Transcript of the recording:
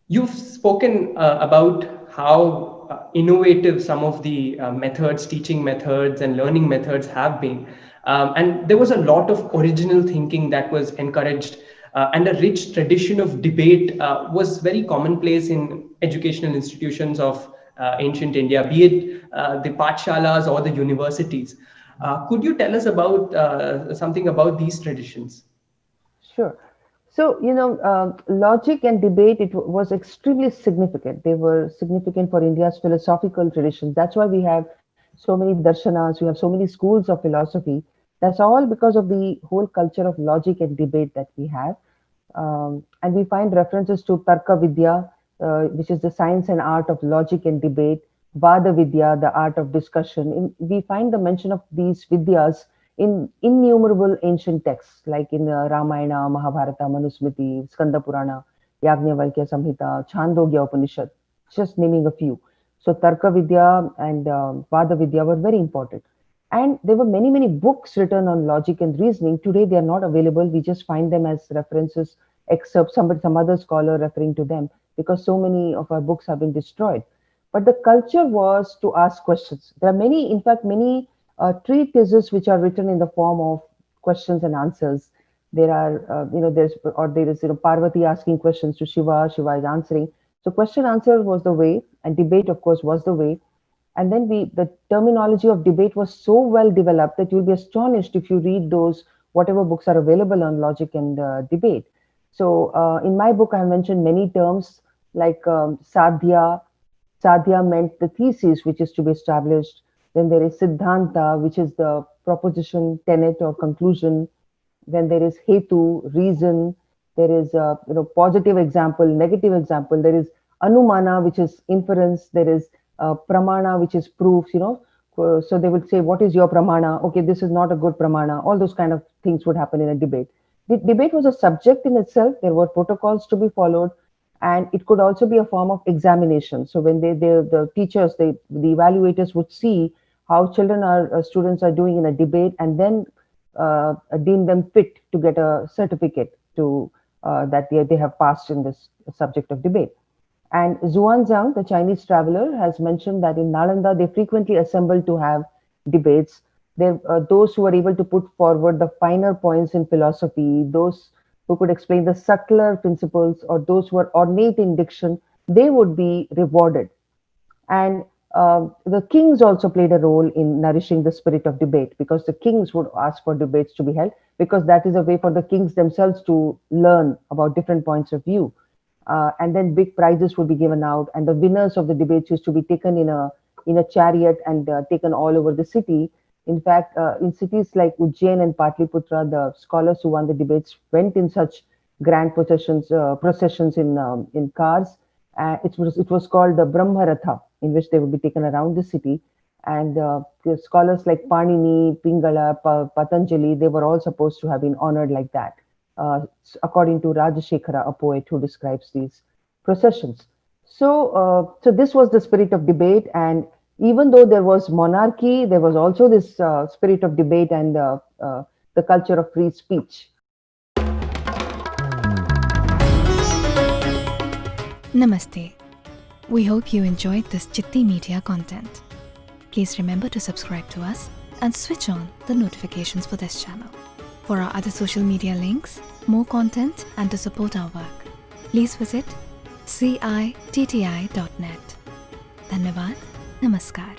You've spoken about how innovative some of the methods, teaching methods, and learning methods have been. And there was a lot of original thinking that was encouraged, and a rich tradition of debate was very commonplace in educational institutions of ancient India, be it the pathshalas or the universities. Could you tell us about something about these traditions? Sure. So, logic and debate, was extremely significant. They were significant for India's philosophical tradition. That's why we have so many darshanas, we have so many schools of philosophy. That's all because of the whole culture of logic and debate that we have. And we find references to Tarka Vidya, which is the science and art of logic and debate, Vada Vidya, the art of discussion. We find the mention of these Vidyas in innumerable ancient texts, like in Ramayana, Mahabharata, Manusmriti, Skanda Purana, Yajnavalkya Samhita, Chandogya Upanishad, just naming a few. So Tarka Vidya and Vada Vidya were very important. And there were many, many books written on logic and reasoning. Today, they are not available. We just find them as references, excerpts, some other scholar referring to them, because so many of our books have been destroyed. But the culture was to ask questions. There are many, in fact, many treatises which are written in the form of questions and answers. There are, there is, Parvati asking questions to Shiva, Shiva is answering. So question answer was the way, and debate, of course, was the way. And then the terminology of debate was so well developed that you'll be astonished if you read those, whatever books are available on logic and debate. So in my book, I have mentioned many terms like sadhya. Sadhya meant the thesis which is to be established. Then there is siddhanta, which is the proposition, tenet, or conclusion. Then there is hetu, reason. There is positive example, negative example. There is anumana, which is inference. There is pramana, which is proofs. So they would say, "What is your pramana?" Okay, this is not a good pramana. All those kind of things would happen in a debate. The debate was a subject in itself. There were protocols to be followed, and it could also be a form of examination. So when the teachers, the evaluators would see how children are students are doing in a debate, and then deem them fit to get a certificate to that they have passed in this subject of debate. And Zhuangzang, the Chinese traveler, has mentioned that in Nalanda they frequently assemble to have debates. There, those who are able to put forward the finer points in philosophy, those who could explain the subtler principles, or those who are ornate in diction, they would be rewarded. And the kings also played a role in nourishing the spirit of debate, because the kings would ask for debates to be held, because that is a way for the kings themselves to learn about different points of view. And then big prizes would be given out, and the winners of the debates used to be taken in a chariot and taken all over the city. In fact, in cities like Ujjain and Patliputra, the scholars who won the debates went in such grand processions in cars. It was called the Brahmaratha, in which they would be taken around the city. And the scholars like Panini, Pingala, Patanjali, they were all supposed to have been honored like that, according to Rajashekhara, a poet who describes these processions. So this was the spirit of debate, and even though there was monarchy, there was also this spirit of debate and the culture of free speech. Namaste. We hope you enjoyed this Chitti Media content. Please remember to subscribe to us and switch on the notifications for this channel. For our other social media links, more content, and to support our work, please visit citti.net. Dhanyavad. Namaskar.